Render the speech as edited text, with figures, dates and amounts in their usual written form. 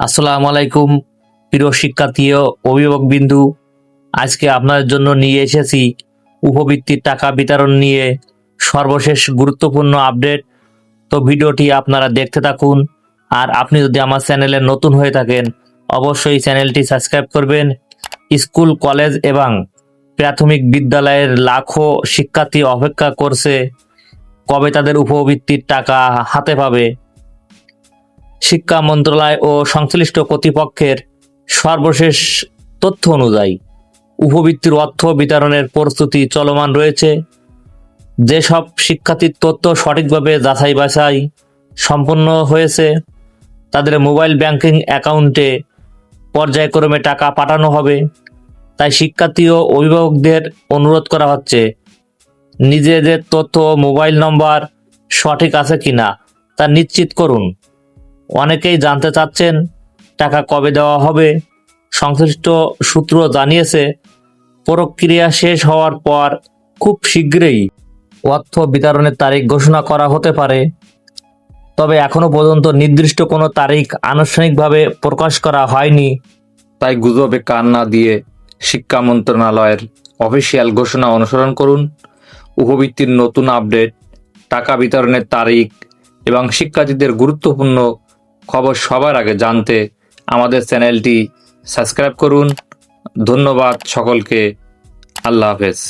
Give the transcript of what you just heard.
আসসালামু আলাইকুম প্রিয় শিক্ষার্থী ও অভিভাবক বিন্দু। আজকে আপনাদের জন্য নিয়ে এসেছি উপবৃত্তির টাকা বিতরণ নিয়ে সর্বশেষ গুরুত্বপূর্ণ আপডেট। তো ভিডিওটি আপনারা দেখতে থাকুন। আর আপনি যদি আমার চ্যানেলে নতুন হয়ে থাকেন অবশ্যই চ্যানেলটি সাবস্ক্রাইব করবেন। স্কুল, কলেজ এবং প্রাথমিক বিদ্যালয়ের লাখো শিক্ষার্থী অপেক্ষা করছে কবে তাদের উপবৃত্তির টাকা হাতে পাবে। শিক্ষা মন্ত্রণালয় ও সংশ্লিষ্ট কর্তৃপক্ষের সর্বশেষ তথ্য অনুযায়ী উপবৃত্তির অর্থ বিতরণের প্রস্তুতি চলমান রয়েছে। যেসব শিক্ষার্থীর তথ্য সঠিকভাবে যাচাই বাছাই সম্পন্ন হয়েছে তাদের মোবাইল ব্যাংকিং অ্যাকাউন্টে পর্যায়ক্রমে টাকা পাঠানো হবে। তাই শিক্ষার্থী ও অভিভাবকদের অনুরোধ করা হচ্ছে নিজেদের তথ্য ও মোবাইল নম্বর সঠিক আছে কিনা তা নিশ্চিত করুন। অনেকেই জানতে চাচ্ছেন টাকা কবে দেওয়া হবে। সংশ্লিষ্ট সূত্র জানিয়েছে প্রক্রিয়া শেষ হওয়ার পর খুব শীঘ্রই অর্থ বিতরণের তারিখ ঘোষণা করা হতে পারে। তবে এখনো পর্যন্ত নির্দিষ্ট কোনো তারিখ আনুষ্ঠানিকভাবে প্রকাশ করা হয়নি। তাই গুজবে কান না দিয়ে শিক্ষা মন্ত্রণালয়ের অফিসিয়াল ঘোষণা অনুসরণ করুন। উপবৃত্তির নতুন আপডেট, টাকা বিতরণের তারিখ এবং শিক্ষার্থীদের গুরুত্বপূর্ণ খবর সবার আগে জানতে আমাদের চ্যানেলটি সাবস্ক্রাইব করুন। ধন্যবাদ সকলকে। আল্লাহ হাফেজ।